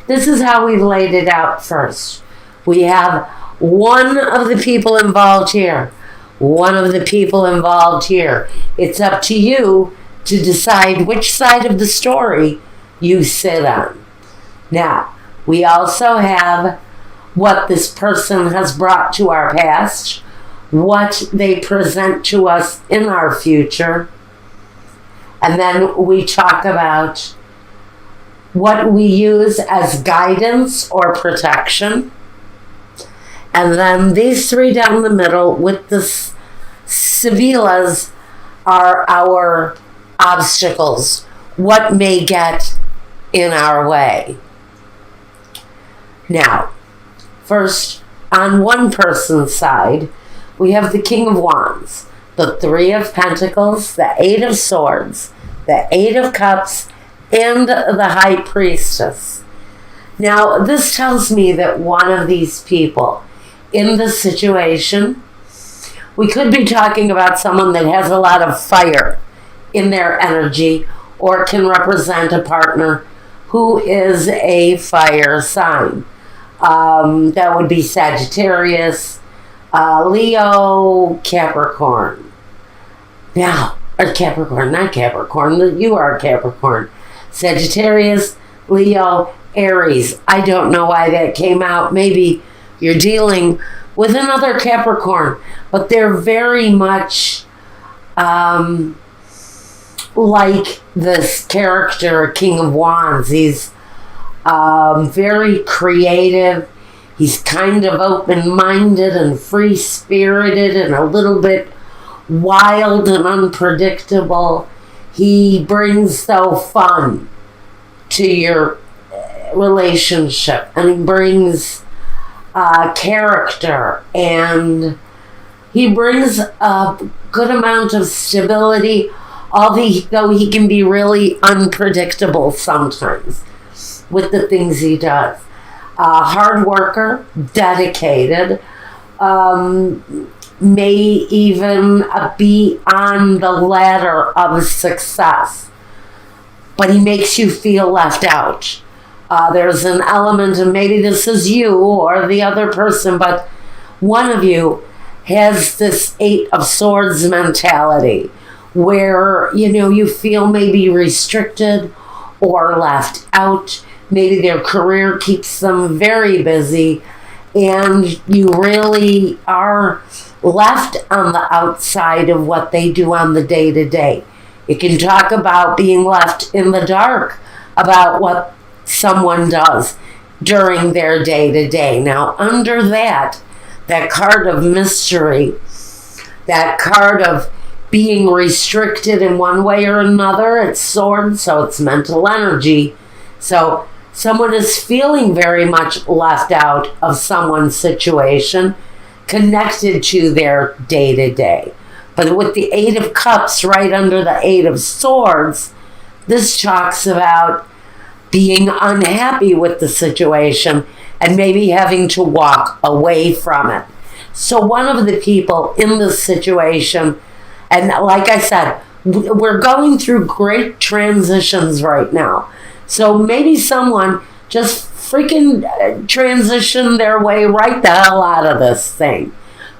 this is how we've laid it out first. We have one of the people involved here, one of the people involved here. It's up to you to decide which side of the story you sit on. Now, we also have what this person has brought to our past, what they present to us in our future, and then we talk about what we use as guidance or protection. And then these three down the middle with the Sevillas are our obstacles, what may get in our way. Now, first, on one person's side, we have the King of Wands, the Three of Pentacles, the Eight of Swords, the Eight of Cups, and the High Priestess. Now, this tells me that one of these people in the situation, we could be talking about someone that has a lot of fire in their energy, or can represent a partner who is a fire sign. That would be Sagittarius, Leo, Capricorn. Now, or Capricorn, not Capricorn, you are Capricorn. Sagittarius, Leo, Aries. I don't know why that came out. Maybe you're dealing with another Capricorn, but they're very much like this character, King of Wands. He's very creative. He's kind of open-minded and free-spirited and a little bit wild and unpredictable. He brings, though, fun to your relationship, and he brings character, and he brings a good amount of stability, although he can be really unpredictable sometimes with the things he does. Hard worker, dedicated, may even be on the ladder of success, but he makes you feel left out. There's an element, and maybe this is you or the other person, but one of you has this Eight of Swords mentality where, you feel maybe restricted or left out. Maybe their career keeps them very busy, and you really are left on the outside of what they do on the day-to-day. You can talk about being left in the dark about what someone does during their day-to-day. Now, under that card of mystery, that card of being restricted in one way or another, it's swords, so it's mental energy. So someone is feeling very much left out of someone's situation, connected to their day-to-day. But with the Eight of Cups right under the Eight of Swords, this talks about being unhappy with the situation and maybe having to walk away from it. So one of the people in this situation, and like I said, we're going through great transitions right now. So maybe someone just freaking transitioned their way right the hell out of this thing.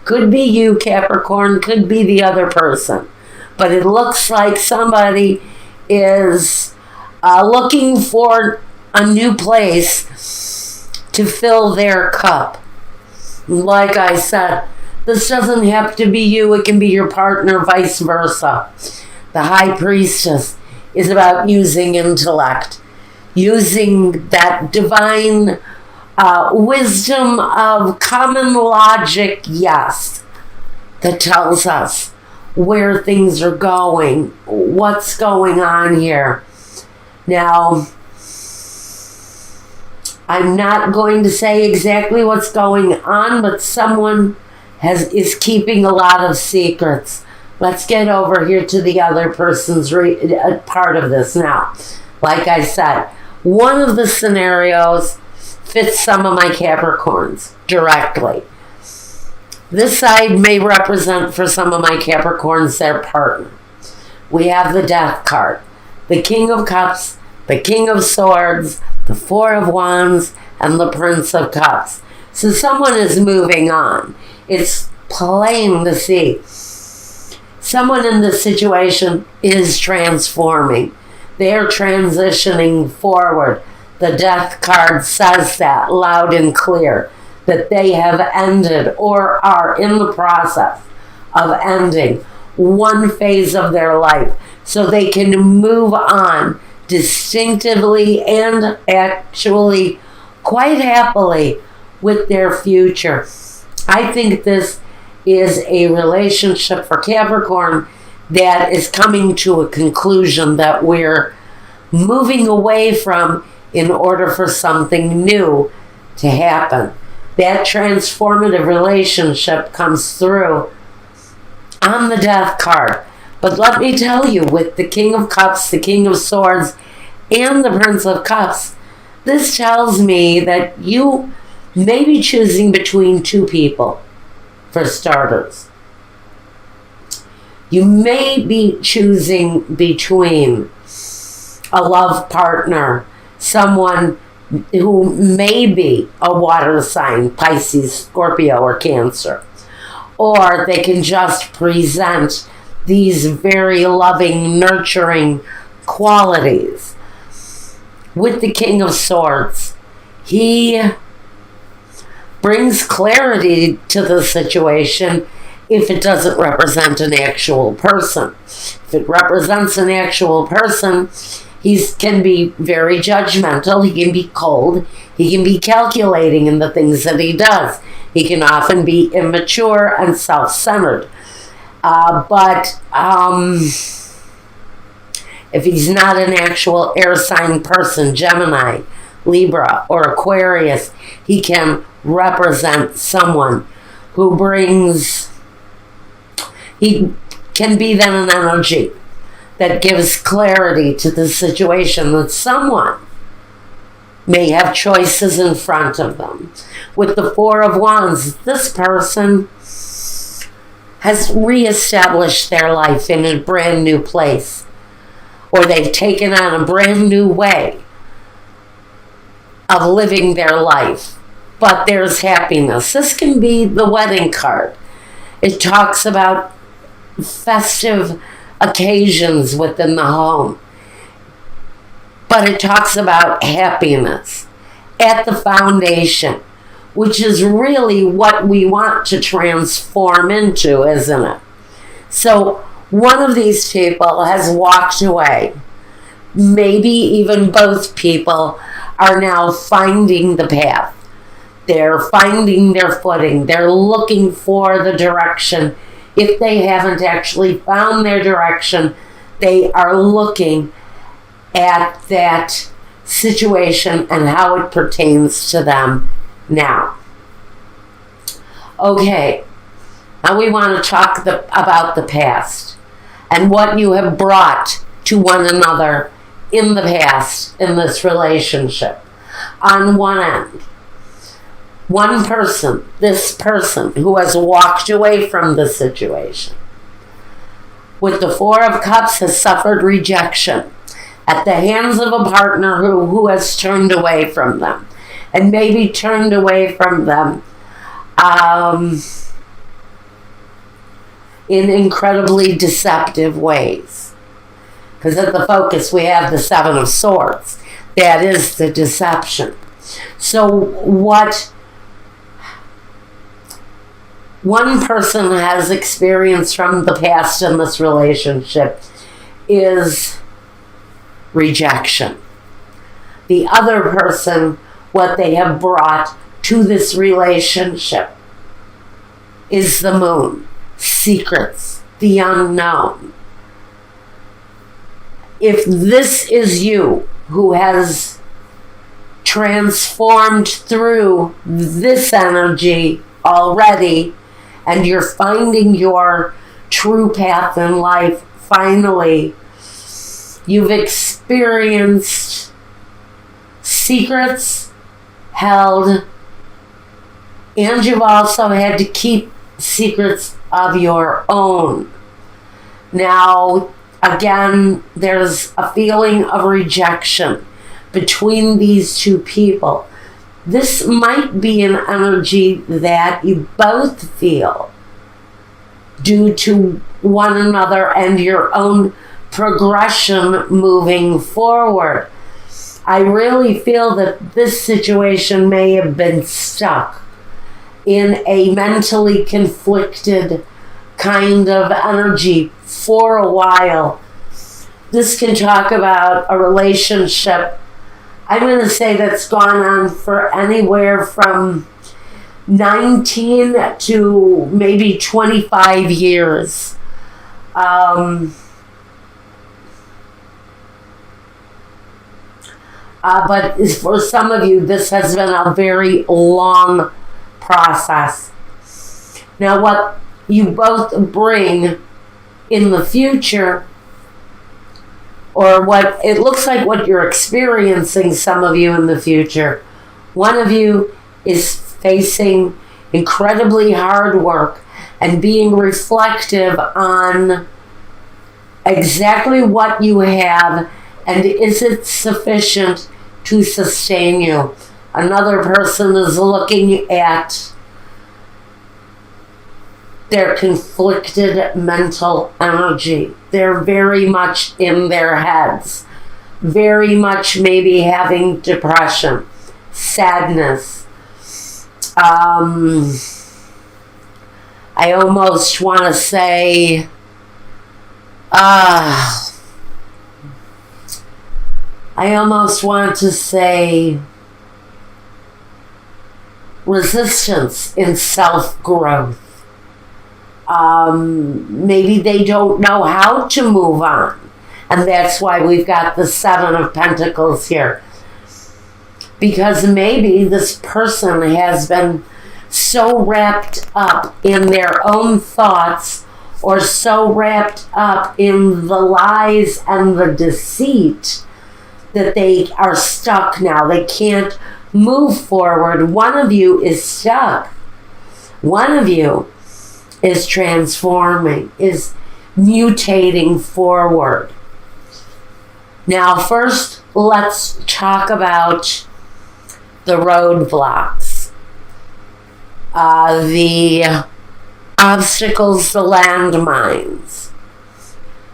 Could be you, Capricorn, could be the other person. But it looks like somebody is looking for a new place to fill their cup. Like I said, this doesn't have to be you, it can be your partner, vice versa. The High Priestess is about using intellect, using that divine wisdom of common logic, yes, that tells us where things are going, what's going on here. Now, I'm not going to say exactly what's going on, but someone is keeping a lot of secrets. Let's get over here to the other person's part of this now. Like I said, one of the scenarios fits some of my Capricorns directly. This side may represent for some of my Capricorns their partner. We have the Death card, the King of Cups, the King of Swords, the Four of Wands, and the Prince of Cups. So someone is moving on. It's plain to see. Someone in this situation is transforming. They're transitioning forward. The Death card says that loud and clear, that they have ended or are in the process of ending one phase of their life so they can move on distinctively and actually quite happily with their future. I think this is a relationship for Capricorn that is coming to a conclusion that we're moving away from in order for something new to happen. That transformative relationship comes through on the Death card. But let me tell you, with the King of Cups, the King of Swords, and the Prince of Cups, this tells me that you may be choosing between two people, for starters. You may be choosing between a love partner, someone who may be a water sign, Pisces, Scorpio, or Cancer. Or they can just present these very loving, nurturing qualities. With the King of Swords, he brings clarity to the situation if it doesn't represent an actual person. If it represents an actual person, he can be very judgmental, he can be cold, he can be calculating in the things that he does. He can often be immature and self-centered. But if he's not an actual air sign person, Gemini, Libra, or Aquarius, he can represent someone who brings, he can be then an energy that gives clarity to the situation, that someone may have choices in front of them. With the Four of Wands, this person has reestablished their life in a brand new place, or they've taken on a brand new way of living their life. But there's happiness. This can be the wedding card. It talks about festive occasions within the home. But it talks about happiness at the foundation, which is really what we want to transform into, isn't it? So one of these people has walked away. Maybe even both people are now finding the path. They're finding their footing. They're looking for the direction. If they haven't actually found their direction, they are looking at that situation and how it pertains to them now. Okay, now we want to talk about the past and what you have brought to one another in the past in this relationship. On one end, one person, this person who has walked away from the situation, with the Four of Cups, has suffered rejection at the hands of a partner who has turned away from them, and maybe turned away from them in incredibly deceptive ways. Because at the focus we have the Seven of Swords. That is the deception. So what one person has experienced from the past in this relationship is rejection. The other person, what they have brought to this relationship is the Moon, secrets, the unknown. If this is you who has transformed through this energy already, and you're finding your true path in life, finally, you've experienced secrets held, and you've also had to keep secrets of your own. Now, Again, there's a feeling of rejection between these two people. This might be an energy that you both feel due to one another and your own progression moving forward. I really feel that this situation may have been stuck in a mentally conflicted kind of energy for a while. This can talk about a relationship, I'm going to say, that's gone on for anywhere from 19 to maybe 25 years. But for some of you, this has been a very long process. Now, what you both bring in the future, or what it looks like what you're experiencing, some of you in the future, one of you is facing incredibly hard work and being reflective on exactly what you have and is it sufficient to sustain you. Another person is looking at their conflicted mental energy. They're very much in their heads, very much maybe having depression, sadness. I almost want to say, resistance in self-growth. Maybe they don't know how to move on. And that's why we've got the Seven of Pentacles here. Because maybe this person has been so wrapped up in their own thoughts, or so wrapped up in the lies and the deceit, that they are stuck now. They can't move forward. One of you is stuck. One of you is transforming, is mutating forward. Now, first, let's talk about the roadblocks, the obstacles, the landmines.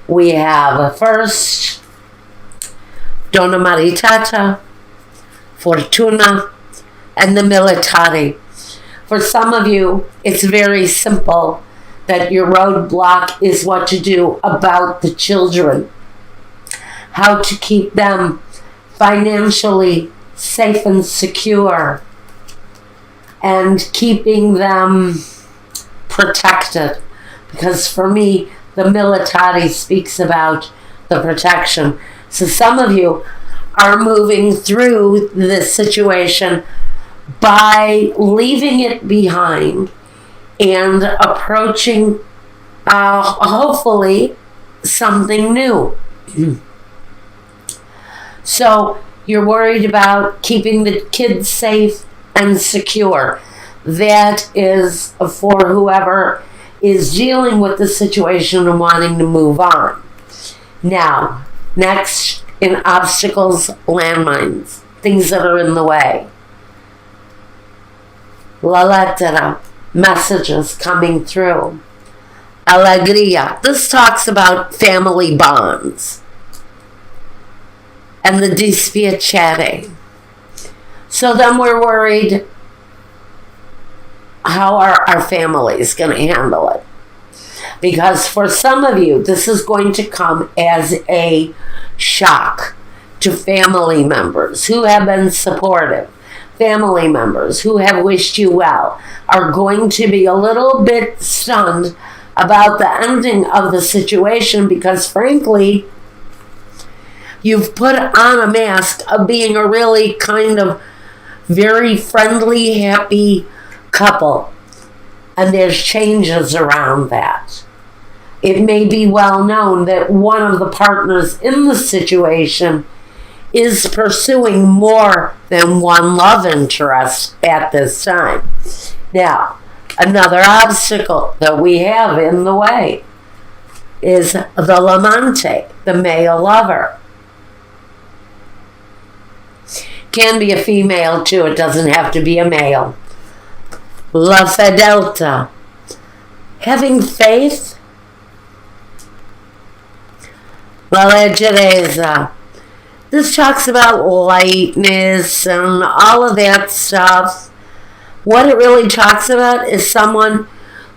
We have first Donna Maritata, Fortuna, and the Militari. For some of you, it's very simple that your roadblock is what to do about the children, how to keep them financially safe and secure, and keeping them protected. Because for me, the Militari speaks about the protection. So some of you are moving through this situation by leaving it behind and approaching, hopefully, something new. So you're worried about keeping the kids safe and secure. That is for whoever is dealing with the situation and wanting to move on. Now, next, in obstacles, landmines, things that are in the way. La lettera, messages coming through. Alegria, this talks about family bonds. And the dispiacere. So then we're worried, how are our families going to handle it? Because for some of you, this is going to come as a shock to family members who have been supportive. Family members who have wished you well are going to be a little bit stunned about the ending of the situation, because frankly, you've put on a mask of being a really kind of very friendly, happy couple. And there's changes around that. It may be well known that one of the partners in the situation is pursuing more than one love interest at this time. Now, another obstacle that we have in the way. is the Lamante, the male lover. Can be a female too, it doesn't have to be a male. La Fedelta, having faith. La Leggerezza, this talks about lightness and all of that stuff. What it really talks about is someone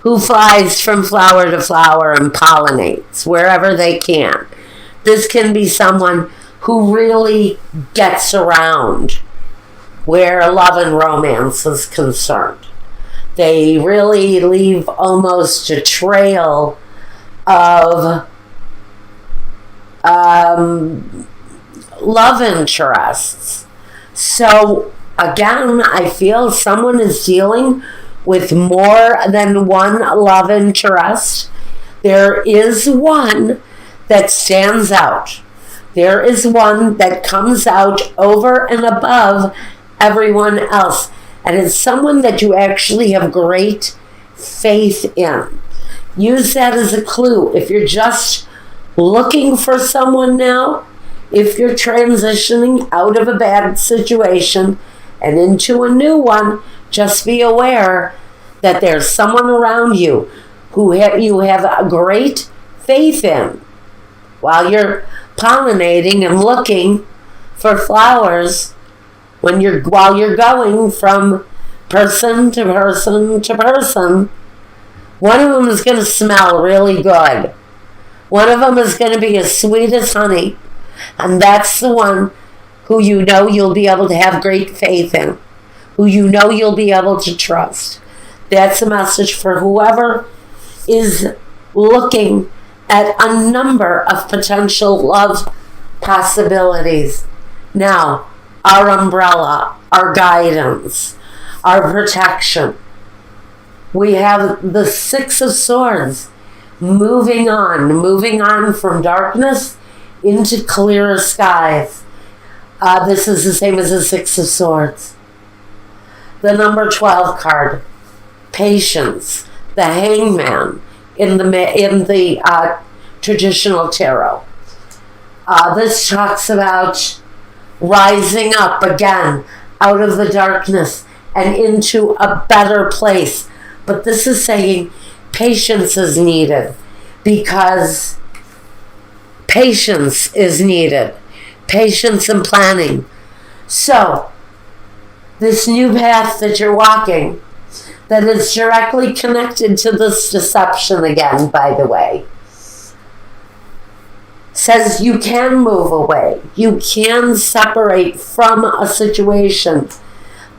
who flies from flower to flower and pollinates wherever they can. This can be someone who really gets around where love and romance is concerned. They really leave almost a trail of love interests. So again, I feel someone is dealing with more than one love interest. There is one that stands out. There is one that comes out over and above everyone else. And it's someone that you actually have great faith in. Use that as a clue. If you're just looking for someone now, if you're transitioning out of a bad situation and into a new one, just be aware that there's someone around you who you have a great faith in. While you're pollinating and looking for flowers, while you're going from person to person to person, one of them is going to smell really good. One of them is going to be as sweet as honey. And that's the one who you know you'll be able to have great faith in, who you know you'll be able to trust. That's a message for whoever is looking at a number of potential love possibilities. Now, our umbrella, our guidance, our protection. We have the Six of Swords moving on from darkness into clearer skies. This is the same as the Six of Swords. The number 12 card, patience, the hangman in the traditional tarot. This talks about rising up again out of the darkness and into a better place. But this is saying patience is needed, because patience is needed. Patience and planning. So, this new path that you're walking, that is directly connected to this deception again, by the way, says you can move away. You can separate from a situation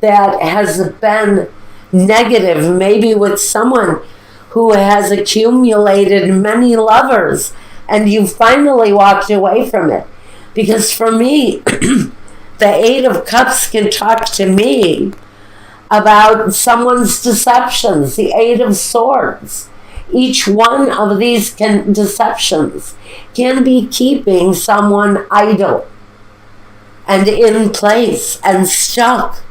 that has been negative, maybe with someone who has accumulated many lovers, and you finally walked away from it. Because for me, the Eight of Cups can talk to me about someone's deceptions. The Eight of Swords. Each one of these deceptions can be keeping someone idle and in place and stuck.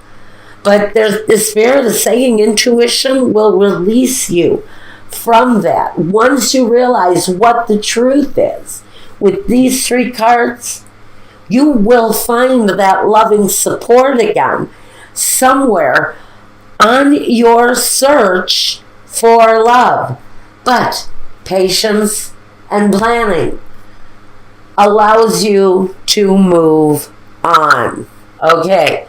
But the Spirit is saying intuition will release you from that. Once you realize what the truth is, with these three cards, you will find that loving support again somewhere on your search for love. But patience and planning allows you to move on. Okay,